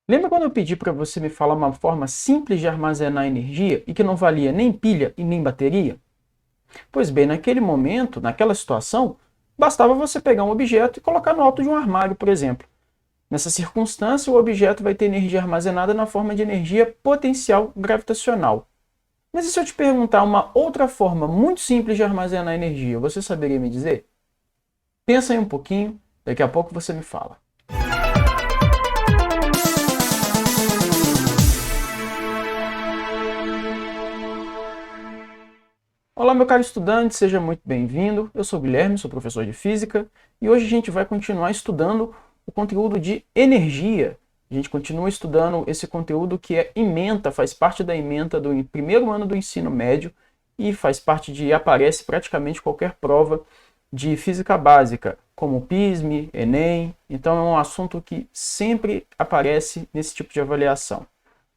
Lembra quando eu pedi para você me falar uma forma simples de armazenar energia e que não valia nem pilha e nem bateria? Pois bem, naquele momento, naquela situação, bastava você pegar um objeto e colocar no alto de um armário, por exemplo. Nessa circunstância, o objeto vai ter energia armazenada na forma de energia potencial gravitacional. Mas e se eu te perguntar uma outra forma muito simples de armazenar energia, você saberia me dizer? Pensa aí um pouquinho, daqui a pouco você me fala. Olá, meu caro estudante, seja muito bem-vindo. Eu sou o Guilherme, sou professor de Física, e hoje a gente vai continuar estudando o conteúdo de energia. A gente continua estudando esse conteúdo que é ementa, faz parte da ementa do primeiro ano do ensino médio e faz parte de, aparece praticamente qualquer prova de física básica, como PISME, Enem. Então é um assunto que sempre aparece nesse tipo de avaliação.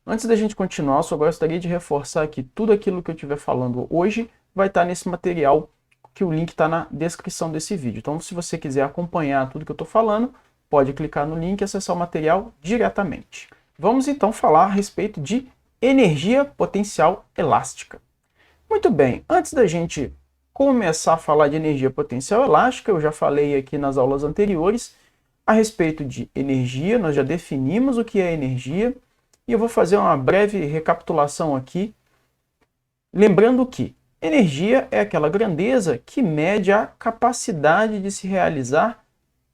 Antes da gente continuar, eu só gostaria de reforçar que tudo aquilo que eu estiver falando hoje vai estar nesse material, que o link está na descrição desse vídeo. Então, se você quiser acompanhar tudo que eu estou falando, pode clicar no link e acessar o material diretamente. Vamos então falar a respeito de energia potencial elástica. Muito bem, antes da gente começar a falar de energia potencial elástica, eu já falei aqui nas aulas anteriores a respeito de energia, nós já definimos o que é energia, e eu vou fazer uma breve recapitulação aqui, lembrando que energia é aquela grandeza que mede a capacidade de se realizar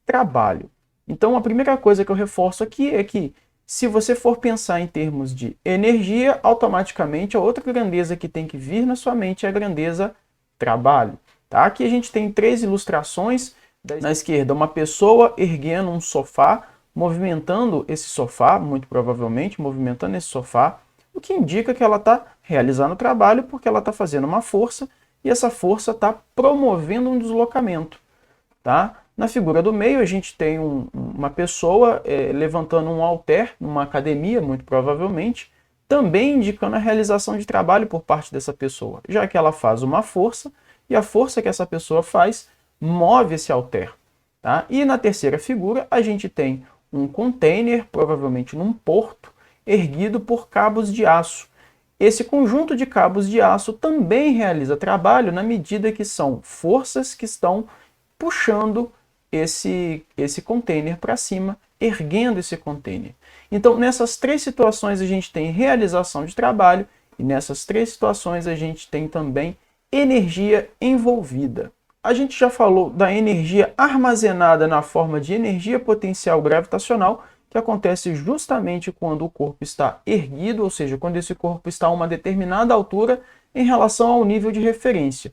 trabalho. Então, a primeira coisa que eu reforço aqui é que, se você for pensar em termos de energia, automaticamente a outra grandeza que tem que vir na sua mente é a grandeza trabalho. Tá? Aqui a gente tem três ilustrações. Na esquerda, uma pessoa erguendo um sofá, movimentando esse sofá, muito provavelmente movimentando esse sofá, o que indica que ela está realizando o trabalho porque ela está fazendo uma força e essa força está promovendo um deslocamento. Tá? Na figura do meio, a gente tem uma pessoa levantando um halter numa academia, muito provavelmente, também indicando a realização de trabalho por parte dessa pessoa, já que ela faz uma força e a força que essa pessoa faz move esse halter. Tá? E na terceira figura, a gente tem um container, provavelmente num porto, erguido por cabos de aço. Esse conjunto de cabos de aço também realiza trabalho na medida que são forças que estão puxando esse container para cima, erguendo esse container. Então, nessas três situações, a gente tem realização de trabalho e nessas três situações a gente tem também energia envolvida. A gente já falou da energia armazenada na forma de energia potencial gravitacional, que acontece justamente quando o corpo está erguido, ou seja, quando esse corpo está a uma determinada altura em relação ao nível de referência.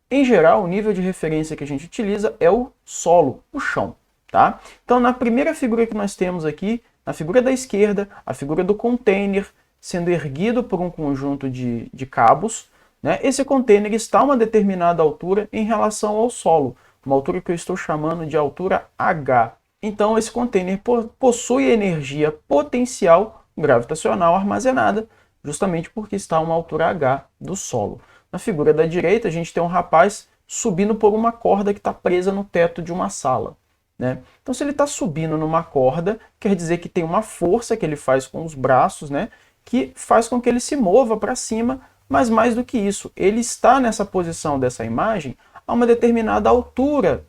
Em geral, o nível de referência que a gente utiliza é o solo, o chão. Tá? Então, na primeira figura que nós temos aqui, na figura da esquerda, a figura do container sendo erguido por um conjunto de cabos, né? Esse container está a uma determinada altura em relação ao solo, uma altura que eu estou chamando de altura H. Então, esse container possui energia potencial gravitacional armazenada, justamente porque está a uma altura H do solo. Na figura da direita, a gente tem um rapaz subindo por uma corda que está presa no teto de uma sala. Né? Então, se ele está subindo numa corda, quer dizer que tem uma força que ele faz com os braços, né? Que faz com que ele se mova para cima, mas mais do que isso, ele está nessa posição dessa imagem a uma determinada altura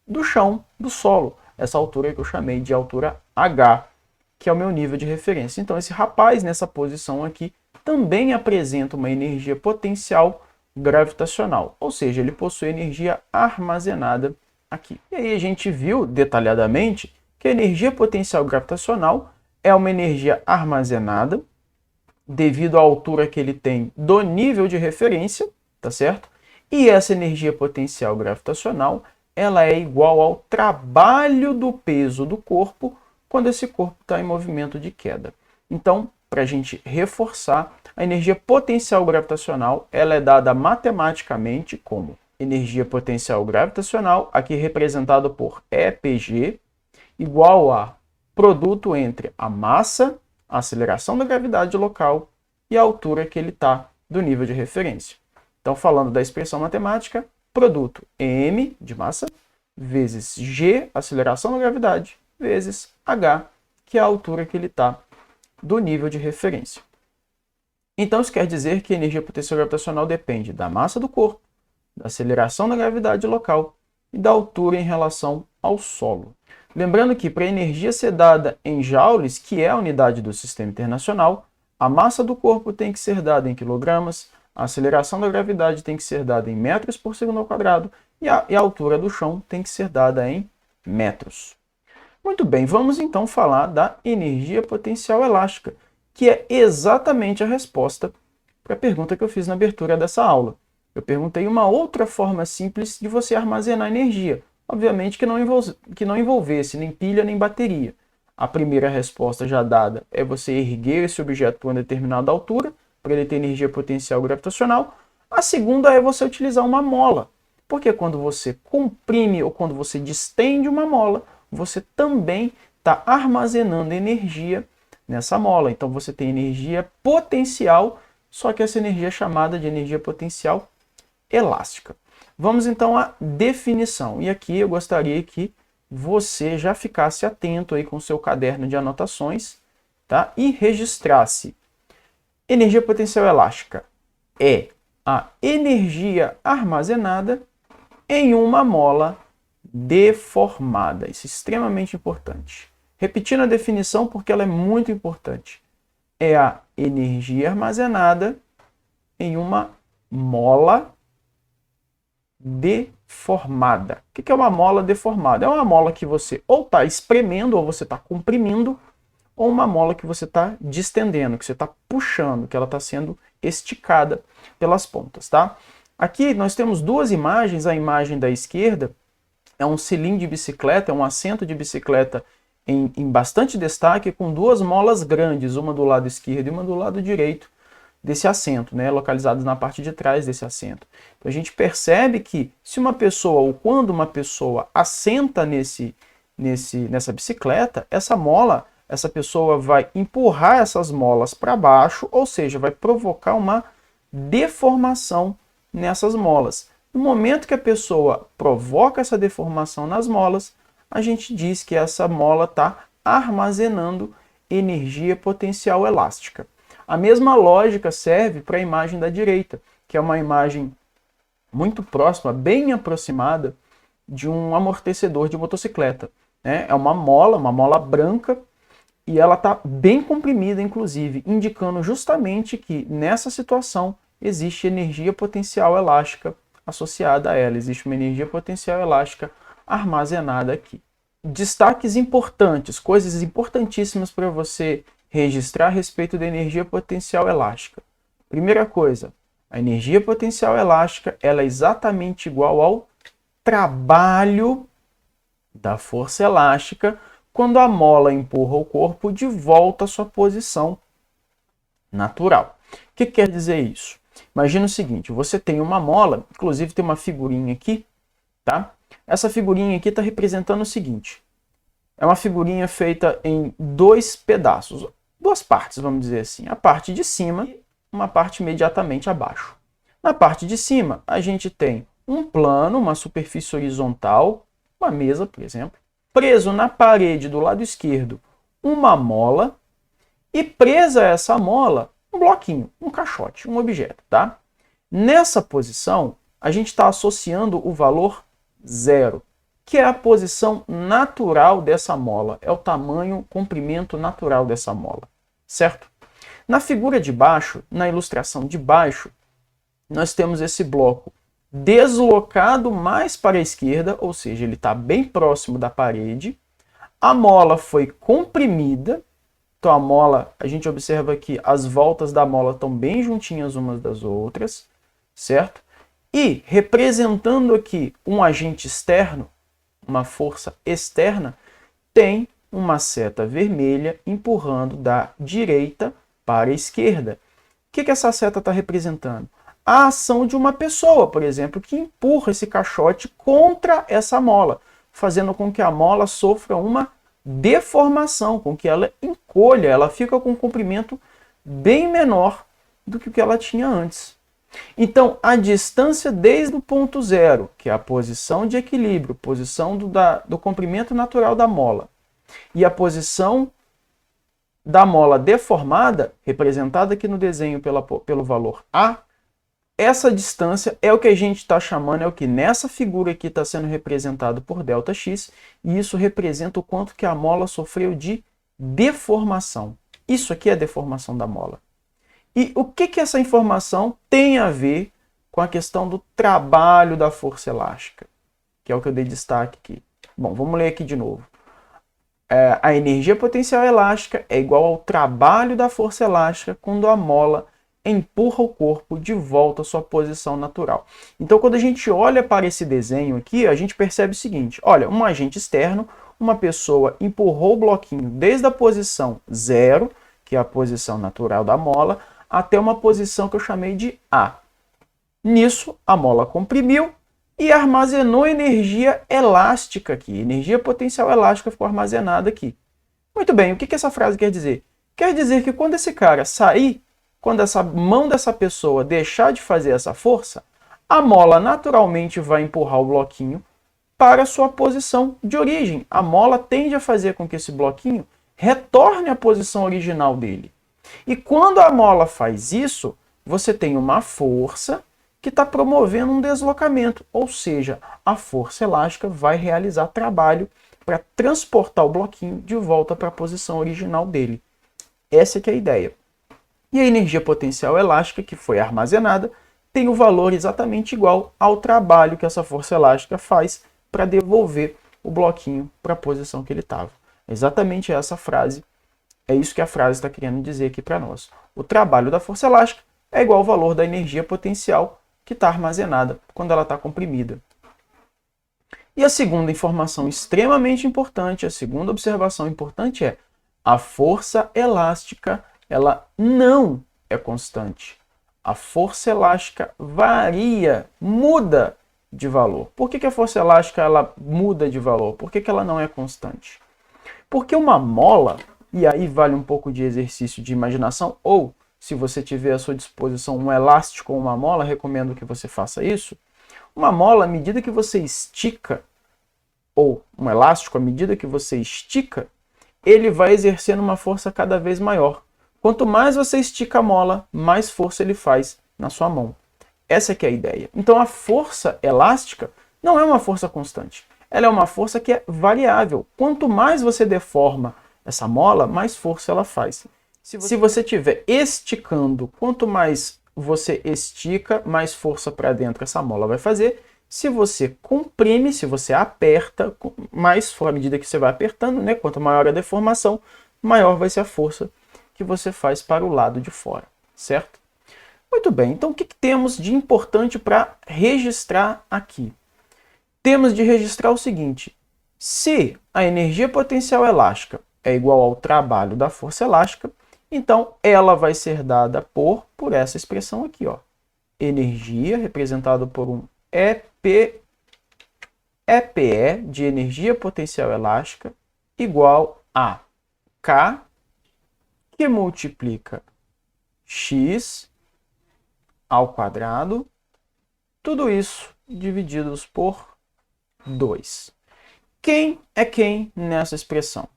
do chão, do solo. Essa altura que eu chamei de altura H, que é o meu nível de referência. Então, esse rapaz nessa posição aqui também apresenta uma energia potencial gravitacional, ou seja, ele possui energia armazenada aqui. E aí a gente viu detalhadamente que a energia potencial gravitacional é uma energia armazenada devido à altura que ele tem do nível de referência, tá certo? E essa energia potencial gravitacional, ela é igual ao trabalho do peso do corpo quando esse corpo está em movimento de queda. Então, para a gente reforçar, a energia potencial gravitacional ela é dada matematicamente como energia potencial gravitacional, aqui representado por EPG, igual a produto entre a massa, a aceleração da gravidade local e a altura que ele está do nível de referência. Então, falando da expressão matemática, produto m de massa vezes g, aceleração da gravidade, vezes h, que é a altura que ele está do nível de referência. Então isso quer dizer que a energia potencial gravitacional depende da massa do corpo, da aceleração da gravidade local e da altura em relação ao solo. Lembrando que para a energia ser dada em joules, que é a unidade do sistema internacional, a massa do corpo tem que ser dada em quilogramas, a aceleração da gravidade tem que ser dada em metros por segundo ao quadrado e a altura do chão tem que ser dada em metros. Muito bem, vamos então falar da energia potencial elástica, que é exatamente a resposta para a pergunta que eu fiz na abertura dessa aula. Eu perguntei uma outra forma simples de você armazenar energia, obviamente que não envolvesse nem pilha nem bateria. A primeira resposta já dada é você erguer esse objeto para uma determinada altura, para ele ter energia potencial gravitacional. A segunda é você utilizar uma mola, porque quando você comprime ou quando você distende uma mola, você também está armazenando energia nessa mola. Então você tem energia potencial, só que essa energia é chamada de energia potencial elástica. Vamos então à definição. E aqui eu gostaria que você já ficasse atento aí com o seu caderno de anotações, tá? E registrasse. Energia potencial elástica é a energia armazenada em uma mola deformada. Isso é extremamente importante. Repetindo a definição porque ela é muito importante. É a energia armazenada em uma mola deformada. O que é uma mola deformada? É uma mola que você ou está espremendo, ou você está comprimindo, ou uma mola que você está distendendo, que você está puxando, que ela está sendo esticada pelas pontas, tá? Aqui nós temos duas imagens. A imagem da esquerda é um cilindro de bicicleta, é um assento de bicicleta em bastante destaque, com duas molas grandes, uma do lado esquerdo e uma do lado direito desse assento, né, localizadas na parte de trás desse assento. Então a gente percebe que se uma pessoa, ou quando uma pessoa assenta nessa bicicleta, essa pessoa vai empurrar essas molas para baixo, ou seja, vai provocar uma deformação nessas molas. No momento que a pessoa provoca essa deformação nas molas, a gente diz que essa mola está armazenando energia potencial elástica. A mesma lógica serve para a imagem da direita, que é uma imagem muito próxima, bem aproximada de um amortecedor de motocicleta, né? É uma mola branca, e ela está bem comprimida, inclusive, indicando justamente que nessa situação existe energia potencial elástica associada a ela. Existe uma energia potencial elástica armazenada aqui. Destaques importantes, coisas importantíssimas para você registrar a respeito da energia potencial elástica. Primeira coisa, a energia potencial elástica ela é exatamente igual ao trabalho da força elástica quando a mola empurra o corpo de volta à sua posição natural. O que quer dizer isso? Imagina o seguinte, você tem uma mola, inclusive tem uma figurinha aqui, tá? Essa figurinha aqui está representando o seguinte, é uma figurinha feita em dois pedaços, duas partes, vamos dizer assim, a parte de cima e uma parte imediatamente abaixo. Na parte de cima, a gente tem um plano, uma superfície horizontal, uma mesa, por exemplo, preso na parede do lado esquerdo uma mola e presa a essa mola um bloquinho, um caixote, um objeto, tá? Nessa posição, a gente está associando o valor 0, que é a posição natural dessa mola, é o tamanho, comprimento natural dessa mola, certo? Na figura de baixo, na ilustração de baixo, nós temos esse bloco deslocado mais para a esquerda, ou seja, ele está bem próximo da parede, a mola foi comprimida, então a mola, a gente observa que as voltas da mola estão bem juntinhas umas das outras, certo? E representando aqui um agente externo, uma força externa, tem uma seta vermelha empurrando da direita para a esquerda. O que essa seta está representando? A ação de uma pessoa, por exemplo, que empurra esse caixote contra essa mola, fazendo com que a mola sofra uma deformação, com que ela encolha, ela fica com um comprimento bem menor do que o que ela tinha antes. Então, a distância desde o ponto zero, que é a posição de equilíbrio, posição do comprimento natural da mola, e a posição da mola deformada, representada aqui no desenho pelo valor A, essa distância é o que a gente está chamando, é o que nessa figura aqui está sendo representado por ΔX, e isso representa o quanto que a mola sofreu de deformação. Isso aqui é a deformação da mola. E o que essa informação tem a ver com a questão do trabalho da força elástica, que é o que eu dei destaque aqui. Bom, vamos ler aqui de novo. A energia potencial elástica é igual ao trabalho da força elástica quando a mola empurra o corpo de volta à sua posição natural. Então, quando a gente olha para esse desenho aqui, a gente percebe o seguinte: olha, um agente externo, uma pessoa empurrou o bloquinho desde a posição 0, que é a posição natural da mola, até uma posição que eu chamei de A. Nisso, a mola comprimiu e armazenou energia elástica aqui. Energia potencial elástica ficou armazenada aqui. Muito bem, o que essa frase quer dizer? Quer dizer que quando esse cara sair, quando essa mão dessa pessoa deixar de fazer essa força, a mola naturalmente vai empurrar o bloquinho para a sua posição de origem. A mola tende a fazer com que esse bloquinho retorne à posição original dele. E quando a mola faz isso, você tem uma força que está promovendo um deslocamento, ou seja, a força elástica vai realizar trabalho para transportar o bloquinho de volta para a posição original dele. Essa que é a ideia. E a energia potencial elástica que foi armazenada tem o valor exatamente igual ao trabalho que essa força elástica faz para devolver o bloquinho para a posição que ele estava. Exatamente essa frase, é isso que a frase está querendo dizer aqui para nós. O trabalho da força elástica é igual ao valor da energia potencial que está armazenada quando ela está comprimida. E a segunda informação extremamente importante, a segunda observação importante é: a força elástica ela não é constante. A força elástica varia, muda de valor. Por que a força elástica ela muda de valor? Por que ela não é constante? Porque uma mola, e aí vale um pouco de exercício de imaginação, ou se você tiver à sua disposição um elástico ou uma mola, recomendo que você faça isso. Uma mola, à medida que você estica, ou um elástico, à medida que você estica, ele vai exercendo uma força cada vez maior. Quanto mais você estica a mola, mais força ele faz na sua mão. Essa que é a ideia. Então a força elástica não é uma força constante. Ela é uma força que é variável. Quanto mais você deforma essa mola, mais força ela faz. Se você estiver esticando, quanto mais você estica, mais força para dentro essa mola vai fazer. Se você comprime, se você aperta, mais à medida que você vai apertando, né, quanto maior a deformação, maior vai ser a força que você faz para o lado de fora, certo? Muito bem, então o que temos de importante para registrar aqui? Temos de registrar o seguinte: se a energia potencial elástica é igual ao trabalho da força elástica, então ela vai ser dada por essa expressão aqui, ó. Energia, representado por um EPE de energia potencial elástica, igual a K, que multiplica x ao quadrado, tudo isso divididos por 2. Quem é quem nessa expressão?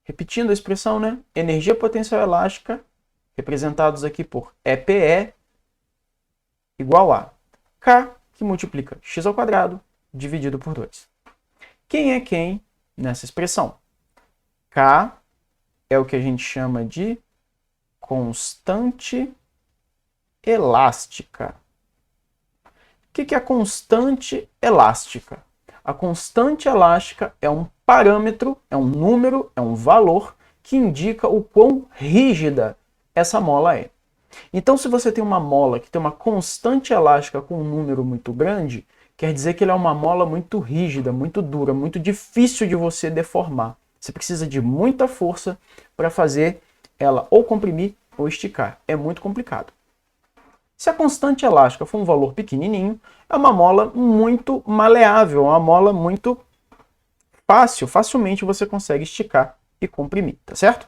Repetindo a expressão, né? Energia potencial elástica, representados aqui por EPE, igual a K, que multiplica x ao quadrado, dividido por 2. Quem é quem nessa expressão? K é o que a gente chama de constante elástica. O que é a constante elástica? A constante elástica é um parâmetro, é um número, é um valor que indica o quão rígida essa mola é. Então, se você tem uma mola que tem uma constante elástica com um número muito grande, quer dizer que ela é uma mola muito rígida, muito dura, muito difícil de você deformar. Você precisa de muita força para fazer ela ou comprimir ou esticar. É muito complicado. Se a constante elástica for um valor pequenininho, é uma mola muito maleável, uma mola muito fácil, facilmente você consegue esticar e comprimir, tá certo?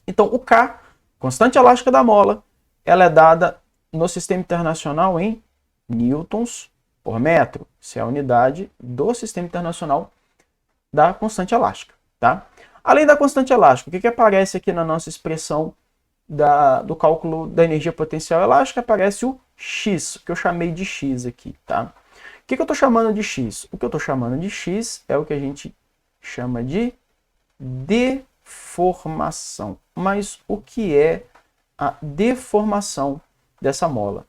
Então, o K, constante elástica da mola, ela é dada no sistema internacional em newtons por metro. Isso é a unidade do sistema internacional da constante elástica, tá? Além da constante elástica, o que aparece aqui na nossa expressão do cálculo da energia potencial elástica? Aparece o X, que eu chamei de X aqui, tá? O que eu estou chamando de X? O que eu estou chamando de X é o que a gente chama de deformação. Mas o que é a deformação dessa mola?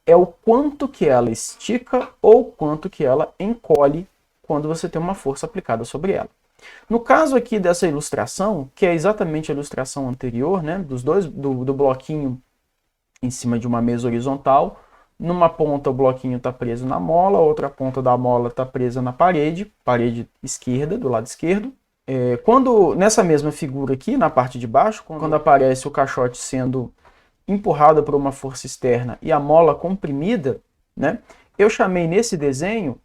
É o quanto que ela estica ou quanto que ela encolhe quando você tem uma força aplicada sobre ela. No caso aqui dessa ilustração, que é exatamente a ilustração anterior, né, do bloquinho em cima de uma mesa horizontal, numa ponta o bloquinho está preso na mola, a outra ponta da mola está presa na parede esquerda, do lado esquerdo. Quando nessa mesma figura aqui, na parte de baixo, quando aparece o caixote sendo empurrado por uma força externa e a mola comprimida, né, eu chamei nesse desenho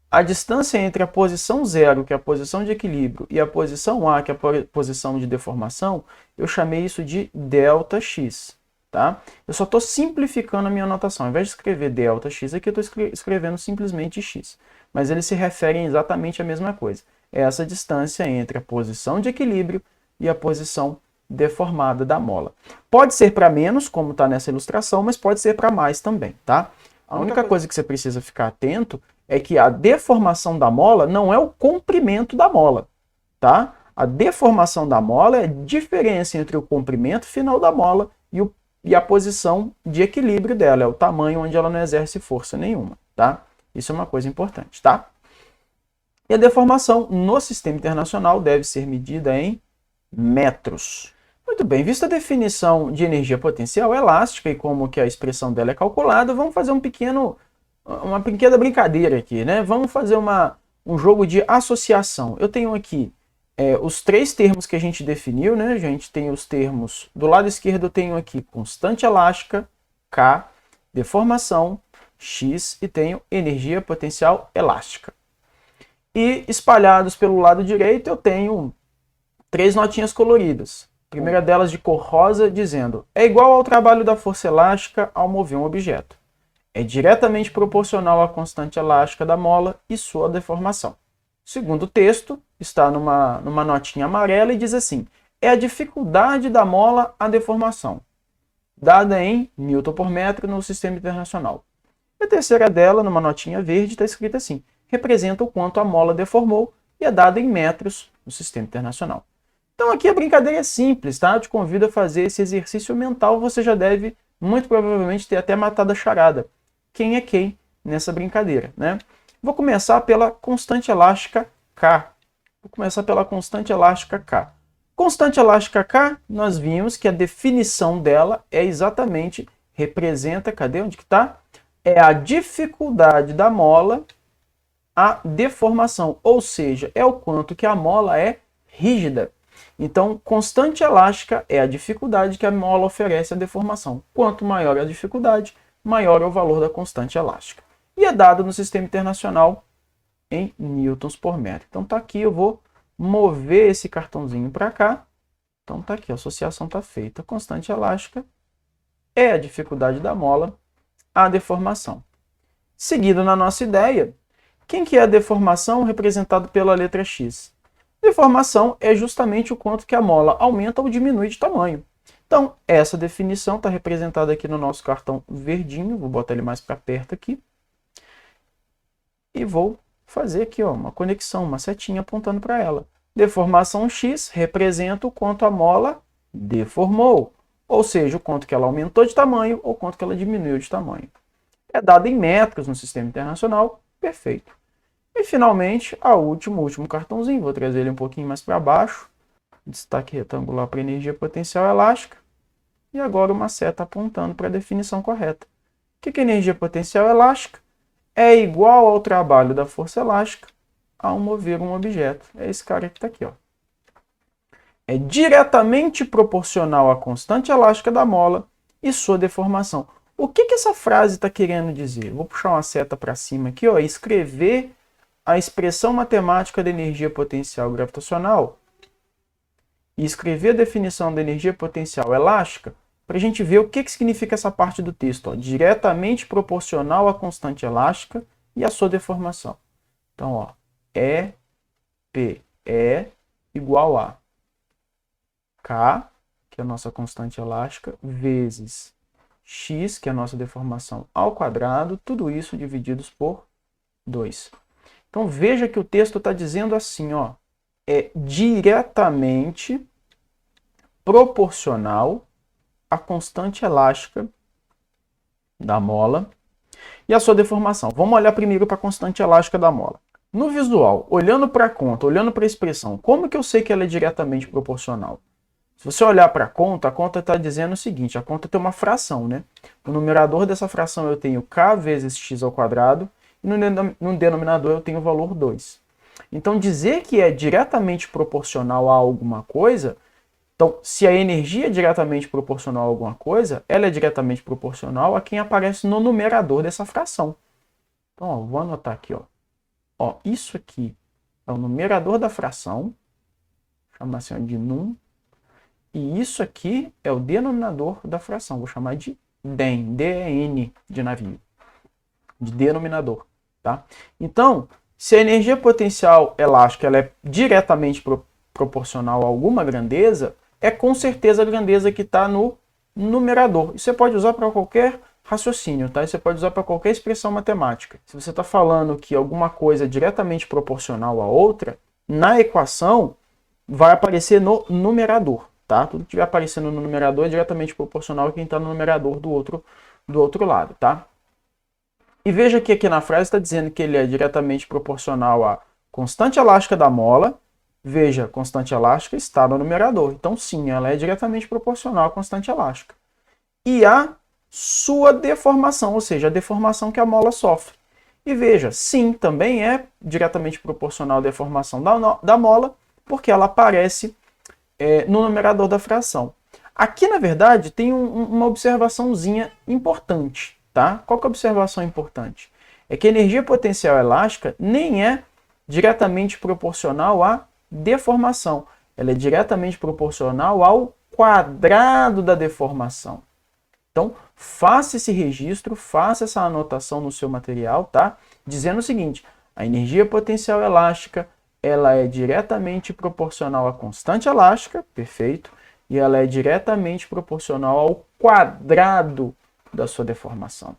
a distância entre a posição 0, que é a posição de equilíbrio, e a posição A, que é a posição de deformação, eu chamei isso de ΔX. Tá? Eu só estou simplificando a minha anotação. Ao invés de escrever ΔX aqui, eu estou escrevendo simplesmente X. Mas eles se referem exatamente à mesma coisa. É essa distância entre a posição de equilíbrio e a posição deformada da mola. Pode ser para menos, como está nessa ilustração, mas pode ser para mais também. Tá? A única coisa que você precisa ficar atento é que a deformação da mola não é o comprimento da mola. Tá? A deformação da mola é a diferença entre o comprimento final da mola e a posição de equilíbrio dela, é o tamanho onde ela não exerce força nenhuma, tá? Isso é uma coisa importante, tá? E a deformação no sistema internacional deve ser medida em metros. Muito bem, vista a definição de energia potencial elástica e como que a expressão dela é calculada, vamos fazer uma pequena brincadeira aqui, né? Vamos fazer um jogo de associação. Eu tenho aqui os três termos que a gente definiu, né? A gente tem os termos, do lado esquerdo eu tenho aqui constante elástica, K, deformação, X, e tenho energia potencial elástica. E espalhados pelo lado direito eu tenho três notinhas coloridas. A primeira delas de cor rosa, dizendo: é igual ao trabalho da força elástica ao mover um objeto. É diretamente proporcional à constante elástica da mola e sua deformação. O segundo texto está numa notinha amarela e diz assim: é a dificuldade da mola à deformação, dada em Newton por metro no sistema internacional. E a terceira dela, numa notinha verde, está escrita assim: representa o quanto a mola deformou e é dada em metros no sistema internacional. Então aqui a brincadeira é simples, tá? Eu te convido a fazer esse exercício mental, você já deve, muito provavelmente, ter até matado a charada. Quem é quem nessa brincadeira, né? Vou começar pela constante elástica K. Constante elástica K, nós vimos que a definição dela é exatamente, representa, cadê? Onde que está? É a dificuldade da mola à deformação, ou seja, é o quanto que a mola é rígida. Então, constante elástica é a dificuldade que a mola oferece à deformação. Quanto maior a dificuldade, maior é o valor da constante elástica. E é dado no sistema internacional em newtons por metro. Então tá aqui, eu vou mover esse cartãozinho para cá. Então tá aqui, a associação está feita. A constante elástica é a dificuldade da mola à deformação. Seguido na nossa ideia, quem que é a deformação representado pela letra X? Deformação é justamente o quanto que a mola aumenta ou diminui de tamanho. Então, essa definição está representada aqui no nosso cartão verdinho. Vou botar ele mais para perto aqui. E vou fazer aqui uma conexão, uma setinha apontando para ela. Deformação X representa o quanto a mola deformou. Ou seja, o quanto que ela aumentou de tamanho ou o quanto que ela diminuiu de tamanho. É dado em metros no sistema internacional. Perfeito. E, finalmente, o último cartãozinho. Vou trazer ele um pouquinho mais para baixo. Destaque retangular para energia potencial elástica. E agora uma seta apontando para a definição correta. O que é energia potencial elástica? É igual ao trabalho da força elástica ao mover um objeto. É esse cara que está aqui. Ó. É diretamente proporcional à constante elástica da mola e sua deformação. O que essa frase está querendo dizer? Vou puxar uma seta para cima aqui, ó, e escrever a expressão matemática da energia potencial gravitacional e escrever a definição da energia potencial elástica para a gente ver o que significa essa parte do texto. Ó, diretamente proporcional à constante elástica e à sua deformação. Então, ó, E, P, E igual a K, que é a nossa constante elástica, vezes x, que é a nossa deformação ao quadrado, tudo isso divididos por 2. Então veja que o texto está dizendo assim, ó, é diretamente proporcional à constante elástica da mola e a sua deformação. Vamos olhar primeiro para a constante elástica da mola. No visual, olhando para a conta, olhando para a expressão, como que eu sei que ela é diretamente proporcional? Se você olhar para a conta está dizendo o seguinte, a conta tem uma fração, né? No numerador dessa fração eu tenho k vezes x ao quadrado, e no denominador eu tenho o valor 2. Então, dizer que é diretamente proporcional a alguma coisa, então, se a energia é diretamente proporcional a alguma coisa, ela é diretamente proporcional a quem aparece no numerador dessa fração. Então, ó, vou anotar aqui, ó. Ó, isso aqui é o numerador da fração, chama assim de num, e isso aqui é o denominador da fração, vou chamar de den, D-E-N, de navio, de denominador, tá? Então, se a energia potencial elástica ela é diretamente proporcional a alguma grandeza, é com certeza a grandeza que está no numerador. Isso você pode usar para qualquer raciocínio, tá? Isso você pode usar para qualquer expressão matemática. Se você está falando que alguma coisa é diretamente proporcional a outra, na equação vai aparecer no numerador, tá? Tudo que estiver aparecendo no numerador é diretamente proporcional a quem está no numerador do outro lado, tá? E veja que aqui na frase está dizendo que ele é diretamente proporcional à constante elástica da mola. Veja, constante elástica está no numerador. Então, sim, ela é diretamente proporcional à constante elástica. E a sua deformação, ou seja, a deformação que a mola sofre. E veja, sim, também é diretamente proporcional à deformação da mola, porque ela aparece no numerador da fração. Aqui, na verdade, tem uma observaçãozinha importante, tá? Qual que é a observação importante? É que a energia potencial elástica nem é diretamente proporcional à deformação. Ela é diretamente proporcional ao quadrado da deformação. Então, faça esse registro, faça essa anotação no seu material, tá? Dizendo o seguinte, a energia potencial elástica, ela é diretamente proporcional à constante elástica, perfeito, e ela é diretamente proporcional ao quadrado da sua deformação.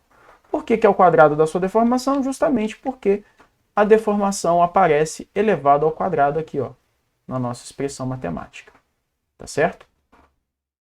Por que é o quadrado da sua deformação? Justamente porque a deformação aparece elevado ao quadrado aqui, ó, na nossa expressão matemática. Tá certo?